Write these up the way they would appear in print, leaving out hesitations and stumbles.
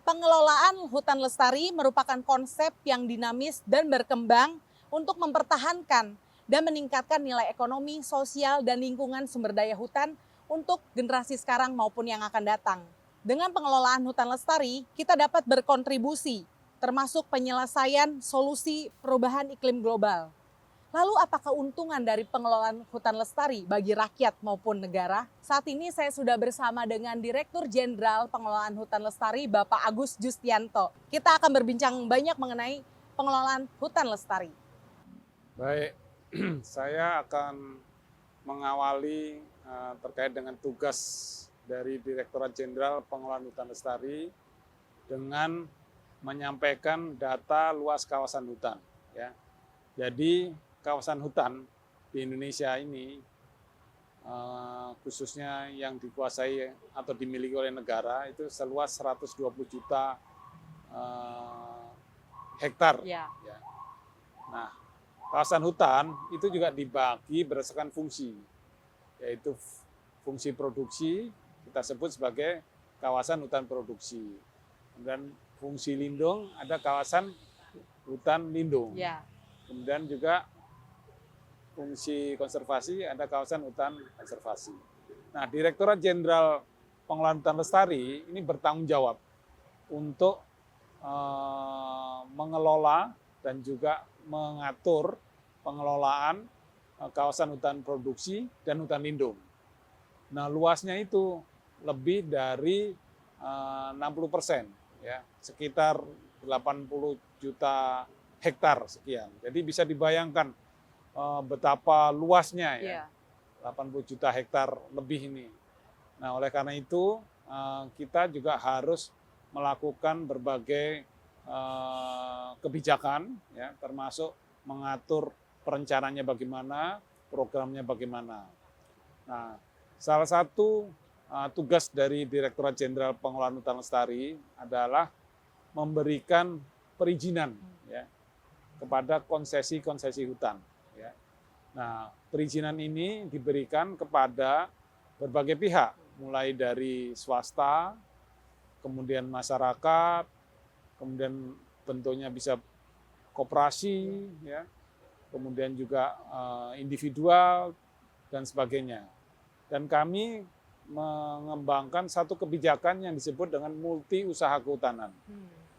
Pengelolaan hutan lestari merupakan konsep yang dinamis dan berkembang untuk mempertahankan dan meningkatkan nilai ekonomi, sosial, dan lingkungan sumber daya hutan untuk generasi sekarang maupun yang akan datang. Dengan pengelolaan hutan lestari, kita dapat berkontribusi, termasuk penyelesaian solusi perubahan iklim global. Lalu apa keuntungan dari pengelolaan hutan lestari bagi rakyat maupun negara? Saat ini saya sudah bersama dengan Direktur Jenderal Pengelolaan Hutan Lestari, Bapak Agus Justianto. Kita akan berbincang banyak mengenai pengelolaan hutan lestari. Baik, saya akan mengawali terkait dengan tugas dari Direktorat Jenderal Pengelolaan Hutan Lestari dengan menyampaikan data luas kawasan hutan. Ya. Jadi kawasan hutan di Indonesia ini khususnya yang dikuasai atau dimiliki oleh negara itu seluas 120 juta hektar. Ya. Ya. Nah, kawasan hutan itu juga dibagi berdasarkan fungsi, yaitu fungsi produksi kita sebut sebagai kawasan hutan produksi. Kemudian fungsi lindung ada kawasan hutan lindung. Ya. Kemudian juga fungsi konservasi ada kawasan hutan konservasi. Nah, Direktorat Jenderal Pengelolaan Hutan Lestari ini bertanggung jawab untuk mengelola dan juga mengatur pengelolaan kawasan hutan produksi dan hutan lindung. Nah, luasnya itu lebih dari 60%, ya, sekitar 80 juta hektar sekian. Jadi bisa dibayangkan betapa luasnya ya, 80 juta hektar lebih ini. Nah, oleh karena itu kita juga harus melakukan berbagai kebijakan, ya, termasuk mengatur perencanaannya bagaimana, programnya bagaimana. Nah, salah satu tugas dari Direktorat Jenderal Pengelolaan Hutan Lestari adalah memberikan perizinan, ya, kepada konsesi-konsesi hutan. Ya. Nah, perizinan ini diberikan kepada berbagai pihak, mulai dari swasta, kemudian masyarakat, kemudian bentuknya bisa koperasi, ya, kemudian juga individual dan sebagainya. Dan kami mengembangkan satu kebijakan yang disebut dengan multi usaha kehutanan.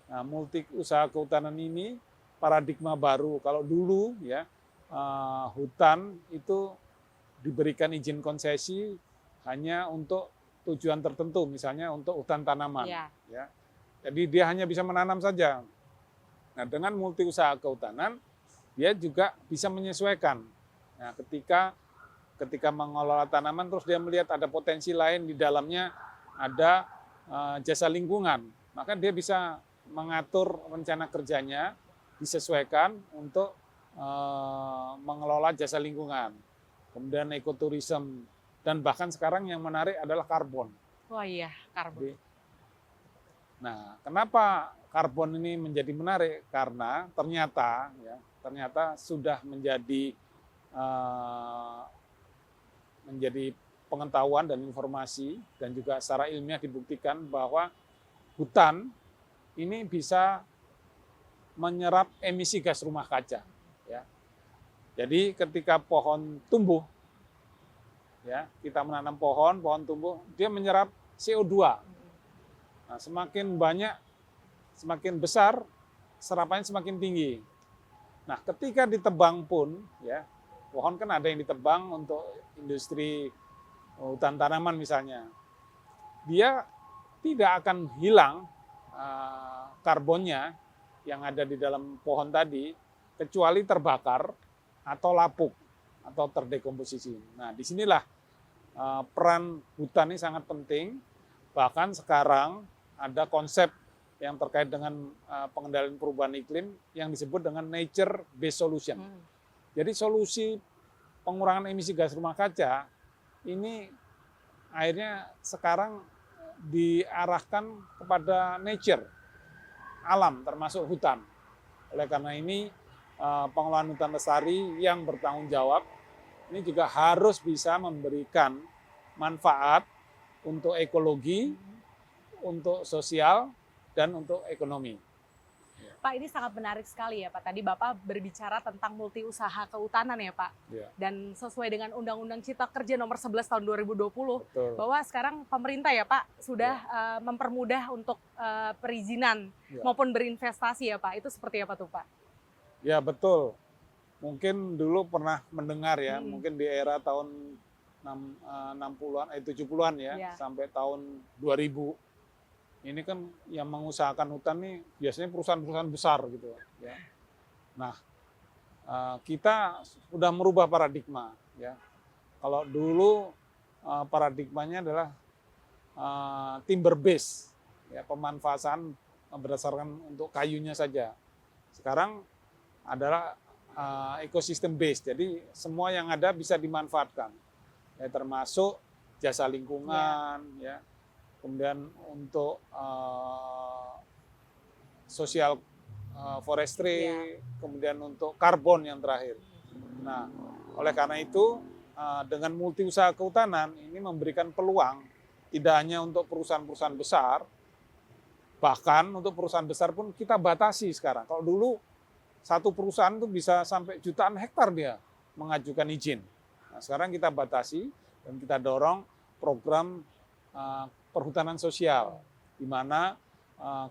Nah, multi usaha kehutanan ini paradigma baru. Kalau dulu ya hutan itu diberikan izin konsesi hanya untuk tujuan tertentu, misalnya untuk hutan tanaman. Ya. Jadi dia hanya bisa menanam saja. Nah, dengan multi usaha kehutanan, dia juga bisa menyesuaikan. Nah, ketika mengelola tanaman, terus dia melihat ada potensi lain di dalamnya, ada jasa lingkungan, maka dia bisa mengatur rencana kerjanya, disesuaikan untuk mengelola jasa lingkungan. Kemudian ekoturism, dan bahkan sekarang yang menarik adalah karbon. Wah iya, karbon. Nah, kenapa karbon ini menjadi menarik? Karena ternyata sudah menjadi pengetahuan dan informasi, dan juga secara ilmiah dibuktikan bahwa hutan ini bisa menyerap emisi gas rumah kaca. Ya. Jadi ketika pohon tumbuh, ya, kita menanam pohon tumbuh, dia menyerap CO2. Nah, semakin banyak, semakin besar, serapannya semakin tinggi. Nah, ketika ditebang pun, ya, pohon kan ada yang ditebang untuk industri hutan tanaman misalnya, dia tidak akan hilang karbonnya yang ada di dalam pohon tadi, kecuali terbakar atau lapuk atau terdekomposisi. Nah, disinilah peran hutan ini sangat penting. Bahkan sekarang ada konsep yang terkait dengan pengendalian perubahan iklim yang disebut dengan nature based solution. Jadi solusi pengurangan emisi gas rumah kaca ini akhirnya sekarang diarahkan kepada nature, alam, termasuk hutan. Oleh karena ini pengelolaan hutan lestari yang bertanggung jawab ini juga harus bisa memberikan manfaat untuk ekologi, untuk sosial, dan untuk ekonomi. Pak, ini sangat menarik sekali ya Pak. Tadi Bapak berbicara tentang multi usaha kehutanan ya Pak. Ya, Dan sesuai dengan Undang-Undang Cipta Kerja nomor 11 tahun 2020, betul. bahwa sekarang pemerintah ya Pak sudah mempermudah untuk perizinan Ya. maupun berinvestasi ya Pak. Itu seperti apa tuh Pak? Ya, betul. Mungkin dulu pernah mendengar ya, mungkin di era tahun 60-an, 70-an ya, Ya. sampai tahun 2000. Ini kan yang mengusahakan hutan nih biasanya perusahaan-perusahaan besar gitu ya. Nah, kita sudah merubah paradigma ya. Kalau dulu paradigmanya adalah timber base ya, pemanfaatan berdasarkan untuk kayunya saja. Sekarang adalah ekosistem base. Jadi semua yang ada bisa dimanfaatkan. Ya, termasuk jasa lingkungan ya. Kemudian untuk sosial forestry, kemudian untuk karbon yang terakhir. Nah, oleh karena itu dengan multi usaha kehutanan ini memberikan peluang tidak hanya untuk perusahaan-perusahaan besar, bahkan untuk perusahaan besar pun kita batasi sekarang. Kalau dulu satu perusahaan itu bisa sampai jutaan hektar dia mengajukan izin. Nah, sekarang kita batasi dan kita dorong program perhutanan sosial, di mana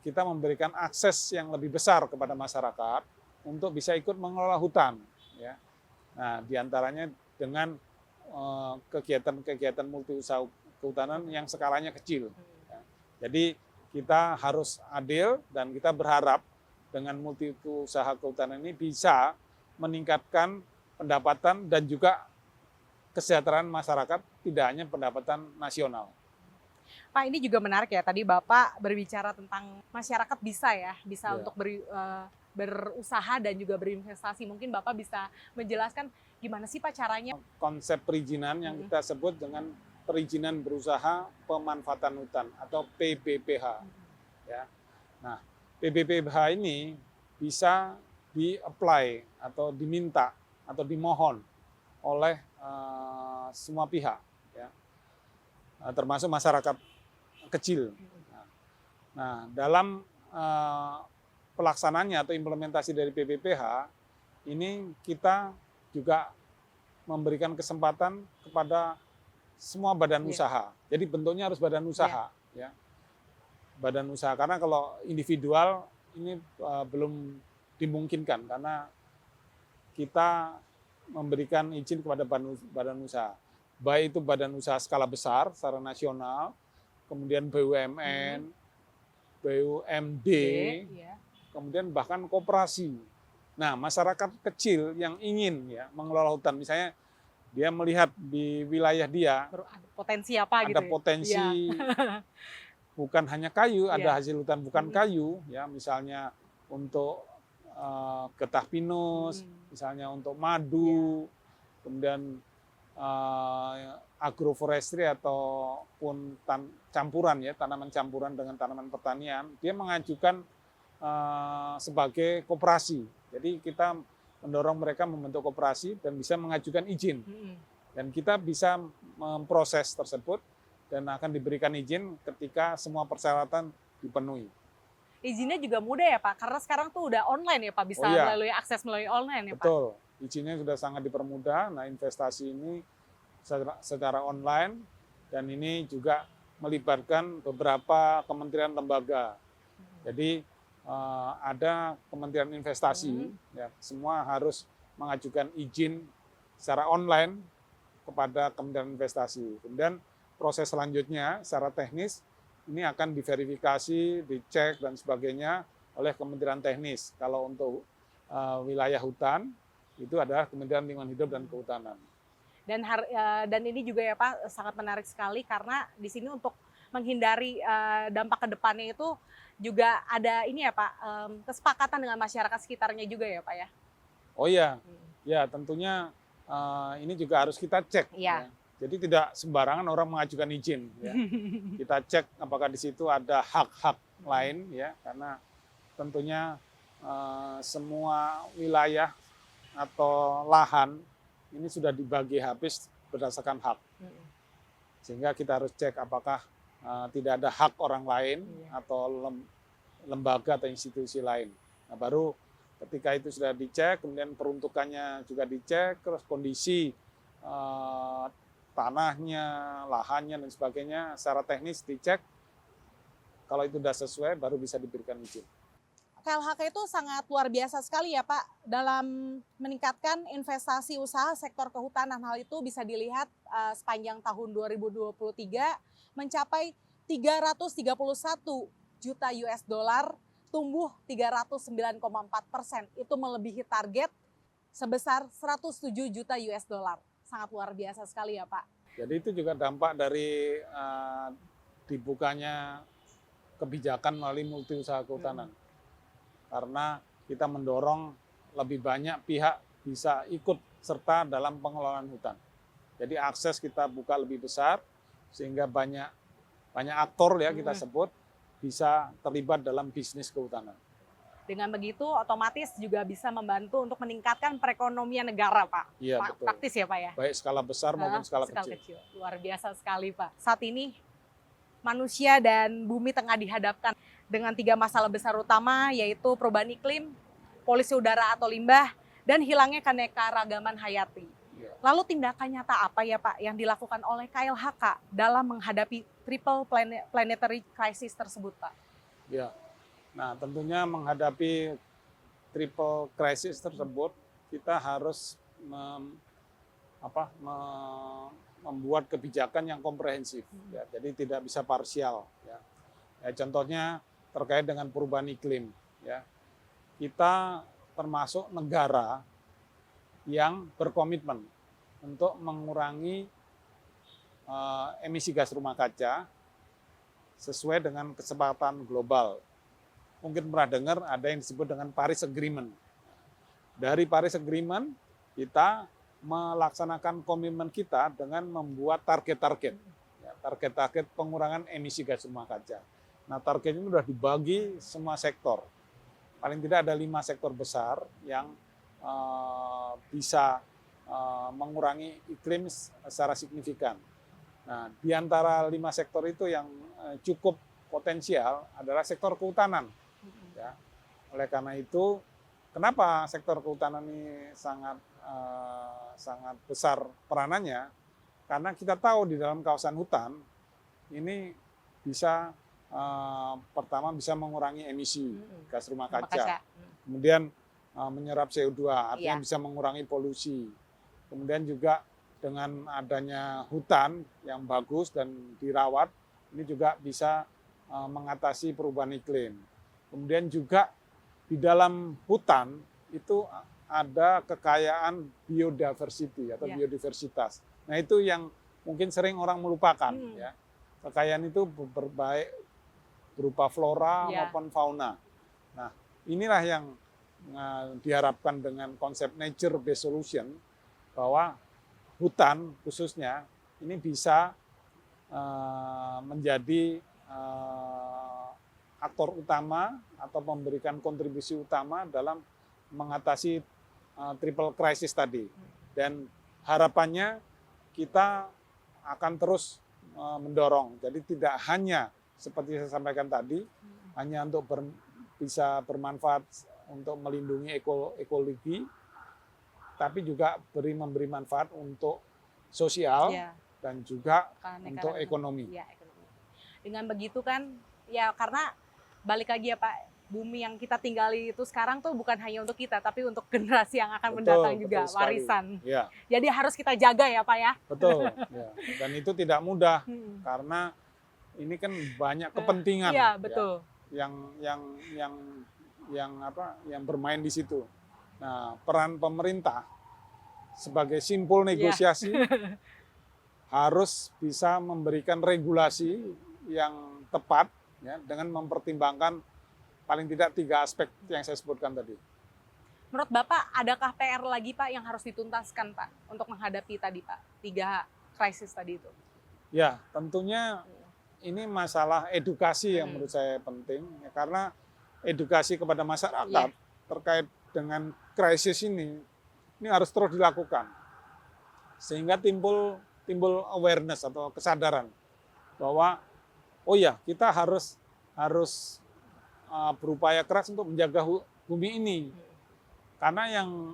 kita memberikan akses yang lebih besar kepada masyarakat untuk bisa ikut mengelola hutan. Ya. Nah, diantaranya dengan kegiatan-kegiatan multi usaha kehutanan yang skalanya kecil. Ya. Jadi kita harus adil dan kita berharap dengan multi usaha kehutanan ini bisa meningkatkan pendapatan dan juga kesejahteraan masyarakat, tidak hanya pendapatan nasional. Pak, ini juga menarik ya. Tadi Bapak berbicara tentang masyarakat bisa untuk berusaha dan juga berinvestasi. Mungkin Bapak bisa menjelaskan gimana sih Pak caranya? Konsep perizinan yang kita sebut dengan perizinan berusaha pemanfaatan hutan atau PBPH. Ya. Nah, PBPH ini bisa di-apply atau diminta atau dimohon oleh semua pihak, ya. Termasuk masyarakat kecil. Nah, dalam pelaksananya atau implementasi dari PBPH, ini kita juga memberikan kesempatan kepada semua badan usaha. Jadi bentuknya harus badan usaha. Ya. Badan usaha, karena kalau individual ini belum dimungkinkan, karena kita memberikan izin kepada badan usaha. Baik itu badan usaha skala besar secara nasional, kemudian BUMN, BUMD, kemudian bahkan koperasi. Nah, masyarakat kecil yang ingin ya mengelola hutan, misalnya dia melihat di wilayah dia ada potensi apa ada potensi bukan hanya kayu, ada hasil hutan bukan kayu, ya misalnya untuk getah pinus, misalnya untuk madu, kemudian agroforestry ataupun campuran ya, tanaman campuran dengan tanaman pertanian, dia mengajukan sebagai koperasi. Jadi kita mendorong mereka membentuk koperasi dan bisa mengajukan izin. Dan kita bisa memproses tersebut dan akan diberikan izin ketika semua persyaratan dipenuhi. Izinnya juga mudah ya Pak, karena sekarang tuh udah online ya Pak, bisa melalui akses melalui online ya Pak? Betul, izinnya sudah sangat dipermudah. Nah, investasi ini secara online dan ini juga melibatkan beberapa kementerian lembaga. Jadi ada kementerian investasi, ya, semua harus mengajukan izin secara online kepada kementerian investasi. Kemudian proses selanjutnya secara teknis ini akan diverifikasi, dicek dan sebagainya oleh Kementerian Teknis. Kalau untuk wilayah hutan itu adalah Kementerian Lingkungan Hidup dan Kehutanan. Dan ini juga ya Pak sangat menarik sekali karena di sini untuk menghindari dampak ke depannya itu juga ada ini ya Pak, kesepakatan dengan masyarakat sekitarnya juga ya Pak ya? Oh iya, ya tentunya ini juga harus kita cek. Ya. Jadi tidak sembarangan orang mengajukan izin. Ya. Kita cek apakah di situ ada hak-hak lain, ya, karena tentunya semua wilayah atau lahan ini sudah dibagi habis berdasarkan hak. Sehingga kita harus cek apakah tidak ada hak orang lain atau lembaga atau institusi lain. Nah, baru ketika itu sudah dicek, kemudian peruntukannya juga dicek, terus kondisi tanahnya, lahannya, dan sebagainya secara teknis dicek. Kalau itu sudah sesuai, baru bisa diberikan izin. KLHK itu sangat luar biasa sekali ya Pak dalam meningkatkan investasi usaha sektor kehutanan. Hal itu bisa dilihat sepanjang tahun 2023 mencapai 331 juta US dollar, tumbuh 309,4%. Itu melebihi target sebesar 107 juta US dollar. Sangat luar biasa sekali ya Pak. Jadi itu juga dampak dari dibukanya kebijakan melalui multi usaha kehutanan. Karena kita mendorong lebih banyak pihak bisa ikut serta dalam pengelolaan hutan. Jadi akses kita buka lebih besar sehingga banyak aktor ya kita sebut bisa terlibat dalam bisnis kehutanan. Dengan begitu otomatis juga bisa membantu untuk meningkatkan perekonomian negara Pak. Iya, betul. Praktis ya Pak ya. Baik skala besar maupun skala kecil. Luar biasa sekali Pak. Saat ini manusia dan bumi tengah dihadapkan dengan 3 masalah besar utama, yaitu perubahan iklim, polusi udara atau limbah, dan hilangnya keanekaragaman hayati. Ya. Lalu tindakan nyata apa ya Pak yang dilakukan oleh KLHK dalam menghadapi triple planetary crisis tersebut Pak? Ya, nah tentunya menghadapi triple crisis tersebut, kita harus membuat kebijakan yang komprehensif. Ya, jadi tidak bisa parsial. Ya. Contohnya terkait dengan perubahan iklim. Ya. Kita termasuk negara yang berkomitmen untuk mengurangi emisi gas rumah kaca sesuai dengan kesepakatan global. Mungkin pernah dengar ada yang disebut dengan Paris Agreement. Dari Paris Agreement, kita melaksanakan komitmen kita dengan membuat target-target. Ya, target-target pengurangan emisi gas rumah kaca. Nah, target ini sudah dibagi semua sektor. Paling tidak ada 5 sektor besar yang bisa mengurangi iklim secara signifikan. Nah, di antara 5 sektor itu yang cukup potensial adalah sektor kehutanan. Ya. Oleh karena itu, kenapa sektor kehutanan ini sangat besar peranannya? Karena kita tahu di dalam kawasan hutan ini bisa pertama bisa mengurangi emisi gas rumah kaca. Kemudian menyerap CO2, artinya bisa mengurangi polusi. Kemudian juga dengan adanya hutan yang bagus dan dirawat, ini juga bisa mengatasi perubahan iklim. Kemudian juga di dalam hutan itu ada kekayaan biodiversity atau biodiversitas. Nah itu yang mungkin sering orang melupakan. Ya. Kekayaan itu berbaik berupa flora maupun fauna. Nah inilah yang diharapkan dengan konsep nature based solution, bahwa hutan khususnya ini bisa menjadi aktor utama atau memberikan kontribusi utama dalam mengatasi triple crisis tadi. Dan harapannya kita akan terus mendorong. Jadi tidak hanya seperti saya sampaikan tadi, hanya untuk bisa bermanfaat untuk melindungi ekologi, tapi juga memberi manfaat untuk sosial dan juga untuk ekonomi. Ya, ekonomi. Dengan begitu kan, ya karena balik lagi ya Pak, bumi yang kita tinggali itu sekarang tuh bukan hanya untuk kita, tapi untuk generasi yang akan mendatang juga, warisan. Ya. Jadi harus kita jaga ya Pak ya. Betul. Ya. Dan itu tidak mudah karena ini kan banyak kepentingan. Iya betul. Ya, yang bermain di situ. Nah, peran pemerintah sebagai simpul negosiasi harus bisa memberikan regulasi yang tepat ya, dengan mempertimbangkan paling tidak 3 aspek yang saya sebutkan tadi. Menurut Bapak, adakah PR lagi Pak yang harus dituntaskan Pak untuk menghadapi tadi Pak 3 krisis tadi itu? Ya, tentunya ini masalah edukasi yang menurut saya penting ya, karena edukasi kepada masyarakat terkait dengan krisis ini harus terus dilakukan sehingga timbul awareness atau kesadaran bahwa oh ya kita harus berupaya keras untuk menjaga bumi ini. Karena yang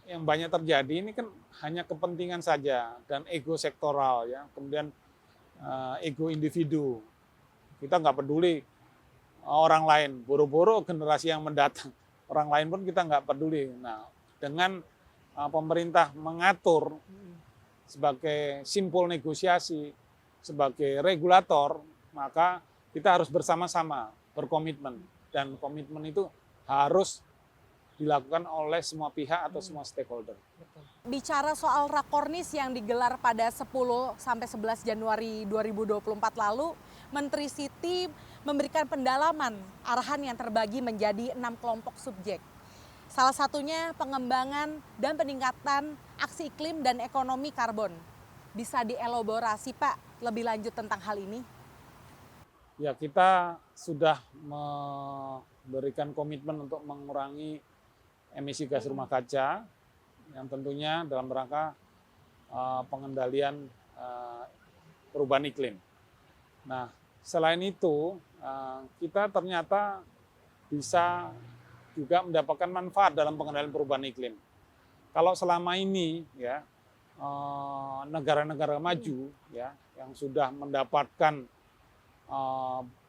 banyak terjadi ini kan hanya kepentingan saja dan ego sektoral ya, kemudian ego individu. Kita nggak peduli orang lain, boro-boro generasi yang mendatang, orang lain pun kita nggak peduli. Nah, dengan pemerintah mengatur sebagai simpul negosiasi, sebagai regulator, maka kita harus bersama-sama berkomitmen. Dan komitmen itu harus dilakukan oleh semua pihak atau semua stakeholder. Bicara soal Rakornis yang digelar pada 10 sampai 11 Januari 2024 lalu, Menteri Siti memberikan pendalaman arahan yang terbagi menjadi 6 kelompok subjek. Salah satunya pengembangan dan peningkatan aksi iklim dan ekonomi karbon. Bisa dielaborasi Pak lebih lanjut tentang hal ini? Ya, kita sudah memberikan komitmen untuk mengurangi emisi gas rumah kaca yang tentunya dalam rangka pengendalian perubahan iklim. Nah, selain itu kita ternyata bisa juga mendapatkan manfaat dalam pengendalian perubahan iklim. Kalau selama ini ya negara-negara maju ya yang sudah mendapatkan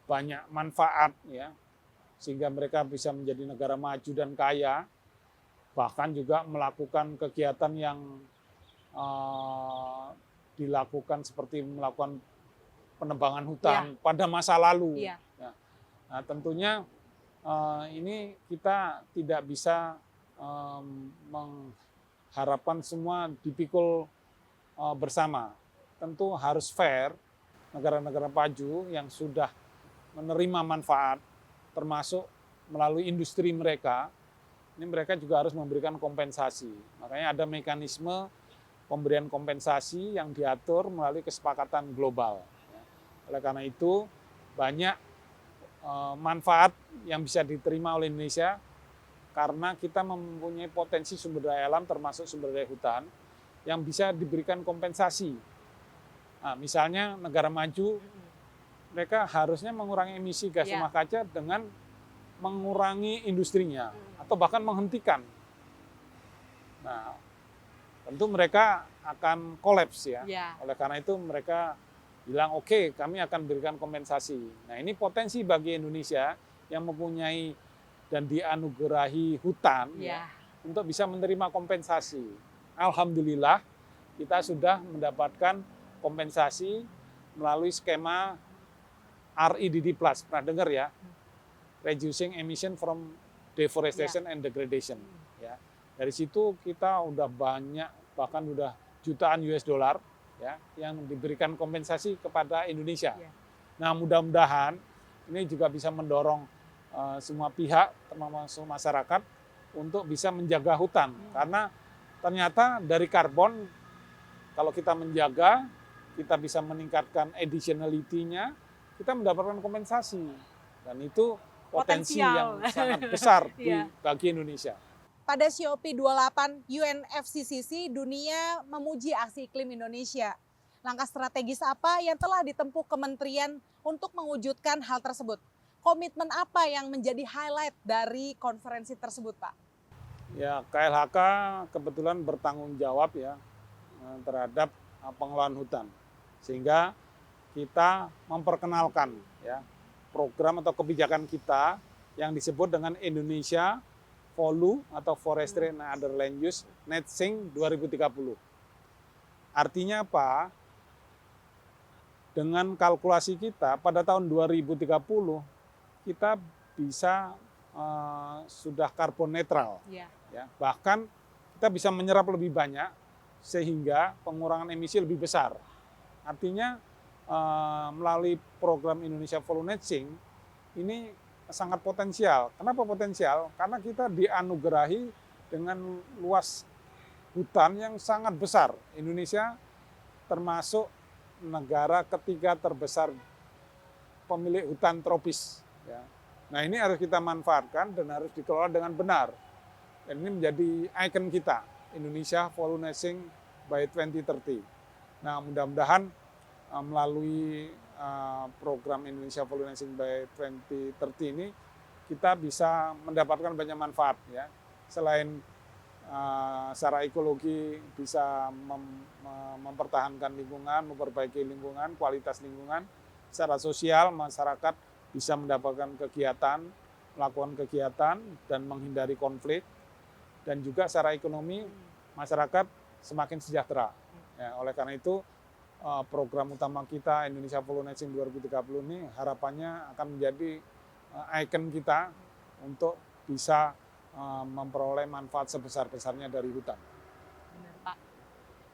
banyak manfaat ya sehingga mereka bisa menjadi negara maju dan kaya, bahkan juga melakukan kegiatan yang dilakukan seperti melakukan penebangan hutan pada masa lalu. Ya. Nah, tentunya ini kita tidak bisa mengharapkan semua dipikul bersama. Tentu harus fair. Negara-negara maju yang sudah menerima manfaat, termasuk melalui industri mereka, ini mereka juga harus memberikan kompensasi. Makanya ada mekanisme pemberian kompensasi yang diatur melalui kesepakatan global. Oleh karena itu, banyak manfaat yang bisa diterima oleh Indonesia karena kita mempunyai potensi sumber daya alam termasuk sumber daya hutan yang bisa diberikan kompensasi. Nah, misalnya negara maju, mereka harusnya mengurangi emisi gas rumah kaca dengan mengurangi industrinya atau bahkan menghentikan. Nah, tentu mereka akan kolaps ya. Oleh karena itu mereka bilang oke, kami akan berikan kompensasi. Nah, ini potensi bagi Indonesia yang mempunyai dan dianugerahi hutan untuk bisa menerima kompensasi. Alhamdulillah kita sudah mendapatkan kompensasi melalui skema REDD+. Pernah dengar ya? Reducing Emission from Deforestation and Degradation. Ya. Dari situ kita udah banyak, bahkan udah jutaan US dollar ya, yang diberikan kompensasi kepada Indonesia. Nah, mudah-mudahan ini juga bisa mendorong semua pihak, termasuk masyarakat, untuk bisa menjaga hutan. Karena ternyata dari karbon, kalau kita menjaga, kita bisa meningkatkan additionality-nya, kita mendapatkan kompensasi. Dan itu potensi yang sangat besar bagi Indonesia. Pada COP28 UNFCCC, dunia memuji aksi iklim Indonesia. Langkah strategis apa yang telah ditempuh kementerian untuk mewujudkan hal tersebut? Komitmen apa yang menjadi highlight dari konferensi tersebut, Pak? Ya, KLHK kebetulan bertanggung jawab ya terhadap pengelolaan hutan. Sehingga kita memperkenalkan ya program atau kebijakan kita yang disebut dengan Indonesia FOLU atau Forestry and Other Land Use Net Sink 2030. Artinya apa? Dengan kalkulasi kita pada tahun 2030 kita bisa sudah karbon netral. Ya. Bahkan kita bisa menyerap lebih banyak sehingga pengurangan emisi lebih besar. Artinya melalui program Indonesia FOLU Net Sink ini sangat potensial. Kenapa potensial? Karena kita dianugerahi dengan luas hutan yang sangat besar. Indonesia termasuk negara ketiga terbesar pemilik hutan tropis. Ya. Nah, ini harus kita manfaatkan dan harus dikelola dengan benar. Dan ini menjadi ikon kita, Indonesia FOLU Net Sink by 2030. Nah, mudah-mudahan melalui program Indonesia FOLU Net Sink by 2030 ini kita bisa mendapatkan banyak manfaat ya. Selain secara ekologi bisa mempertahankan lingkungan, memperbaiki lingkungan, kualitas lingkungan. Secara sosial masyarakat bisa mendapatkan kegiatan, melakukan kegiatan dan menghindari konflik. Dan juga secara ekonomi masyarakat semakin sejahtera. Ya, oleh karena itu program utama kita Indonesia Pollination 2030 ini harapannya akan menjadi ikon kita untuk bisa memperoleh manfaat sebesar-besarnya dari hutan. Benar, Pak.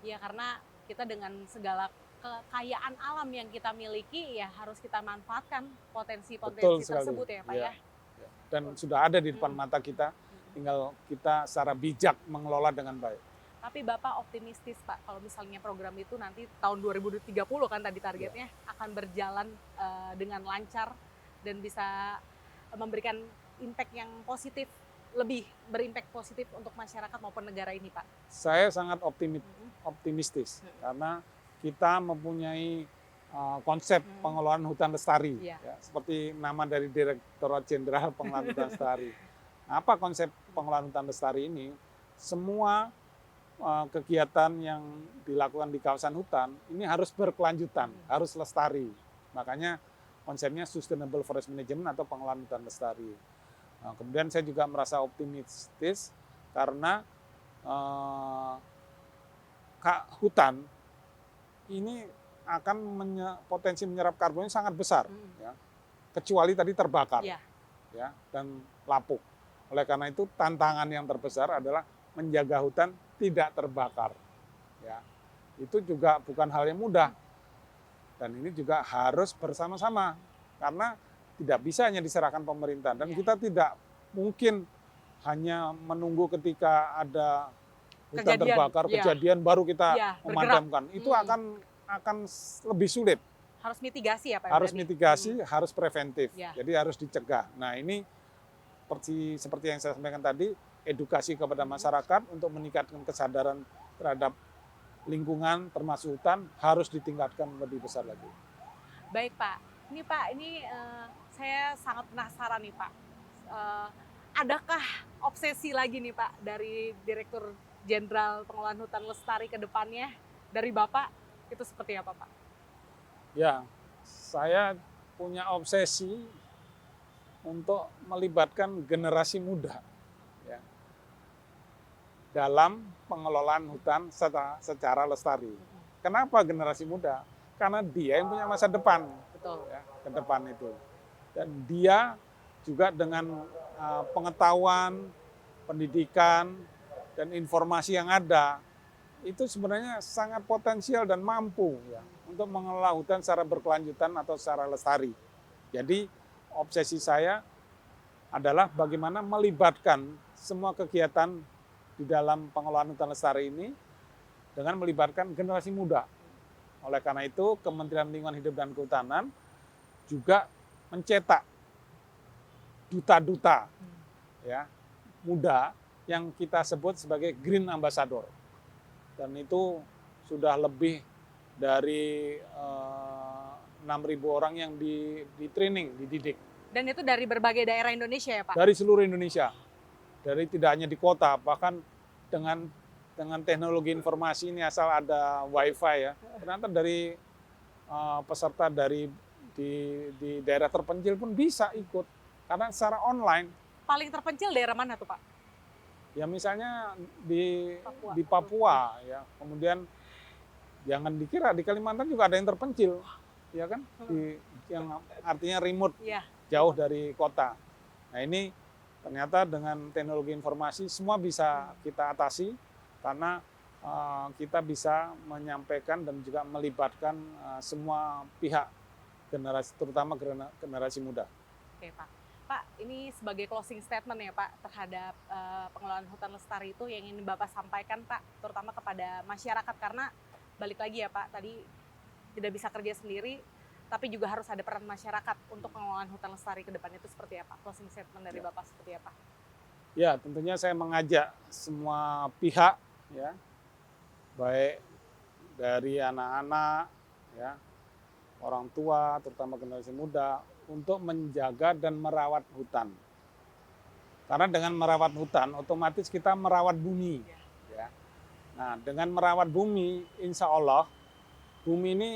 Ya, karena kita dengan segala kekayaan alam yang kita miliki ya harus kita manfaatkan potensi-potensi tersebut ya, Pak ya. Dan sudah ada di depan mata kita, tinggal kita secara bijak mengelola dengan baik. Tapi Bapak optimistis Pak, kalau misalnya program itu nanti tahun 2030 kan tadi targetnya akan berjalan dengan lancar dan bisa memberikan impact yang positif, lebih berimpact positif untuk masyarakat maupun negara ini Pak? Saya sangat optimistis karena kita mempunyai konsep pengelolaan hutan lestari, ya, seperti nama dari Direktorat Jenderal Pengelolaan Hutan Lestari. Apa konsep pengelolaan hutan lestari ini? Semua kegiatan yang dilakukan di kawasan hutan ini harus berkelanjutan, harus lestari. Makanya konsepnya Sustainable Forest Management atau pengelolaan hutan lestari. Nah, kemudian saya juga merasa optimistis karena hutan ini akan potensi menyerap karbonnya sangat besar, ya, kecuali tadi terbakar, ya, dan lapuk. Oleh karena itu tantangan yang terbesar adalah menjaga hutan tidak terbakar. Ya, itu juga bukan hal yang mudah. Dan ini juga harus bersama-sama karena tidak bisa hanya diserahkan pemerintah dan kita tidak mungkin hanya menunggu ketika ada hutan terbakar kejadian baru kita memadamkan. Itu akan lebih sulit. Harus mitigasi ya Pak? Harus mitigasi, harus preventif. Jadi harus dicegah. Nah, ini seperti yang saya sampaikan tadi, edukasi kepada masyarakat untuk meningkatkan kesadaran terhadap lingkungan termasuk hutan harus ditingkatkan lebih besar lagi. Baik Pak, ini saya sangat penasaran nih Pak. Adakah obsesi lagi nih Pak dari Direktur Jenderal Pengelolaan Hutan Lestari ke depannya dari Bapak itu seperti apa Pak? Ya, saya punya obsesi untuk melibatkan generasi muda ya, dalam pengelolaan hutan secara lestari. Kenapa generasi muda? Karena dia yang punya masa depan. Betul. Ya, ke depan itu. Dan dia juga dengan pengetahuan, pendidikan, dan informasi yang ada, itu sebenarnya sangat potensial dan mampu ya, untuk mengelola hutan secara berkelanjutan atau secara lestari. Jadi obsesi saya adalah bagaimana melibatkan semua kegiatan di dalam pengelolaan hutan lestari ini dengan melibatkan generasi muda. Oleh karena itu, Kementerian Lingkungan Hidup dan Kehutanan juga mencetak duta-duta ya, muda yang kita sebut sebagai Green Ambassador. Dan itu sudah lebih dari 6.000 orang yang di training, dididik. Dan itu dari berbagai daerah Indonesia ya Pak? Dari seluruh Indonesia. Dari tidak hanya di kota, bahkan dengan teknologi informasi ini asal ada wifi ya. Ternyata dari peserta di daerah terpencil pun bisa ikut. Karena secara online. Paling terpencil daerah mana tuh Pak? Ya misalnya di Papua ya. Kemudian jangan dikira di Kalimantan juga ada yang terpencil. Ya kan? Yang artinya remote, jauh dari kota. Nah ini ternyata dengan teknologi informasi semua bisa kita atasi karena kita bisa menyampaikan dan juga melibatkan semua pihak generasi, terutama generasi muda. Oke Pak. Pak, ini sebagai closing statement ya Pak terhadap pengelolaan hutan lestari itu yang ingin Bapak sampaikan Pak, terutama kepada masyarakat karena balik lagi ya Pak, tadi tidak bisa kerja sendiri, tapi juga harus ada peran masyarakat untuk pengelolaan hutan lestari ke depan itu seperti apa? Closing statement dari Bapak seperti apa? Ya, tentunya saya mengajak semua pihak ya, baik dari anak-anak ya, orang tua, terutama generasi muda untuk menjaga dan merawat hutan. Karena dengan merawat hutan, otomatis kita merawat bumi. Ya. Nah, dengan merawat bumi, insya Allah bumi ini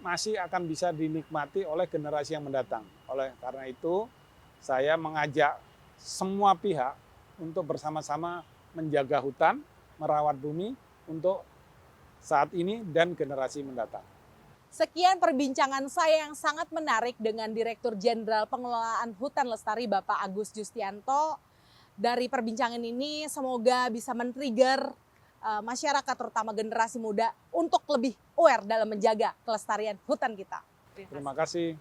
masih akan bisa dinikmati oleh generasi yang mendatang. Oleh karena itu, saya mengajak semua pihak untuk bersama-sama menjaga hutan, merawat bumi untuk saat ini dan generasi mendatang. Sekian perbincangan saya yang sangat menarik dengan Direktur Jenderal Pengelolaan Hutan Lestari Bapak Agus Justianto. Dari perbincangan ini semoga bisa men-trigger masyarakat terutama generasi muda untuk lebih aware dalam menjaga kelestarian hutan kita. Terima kasih.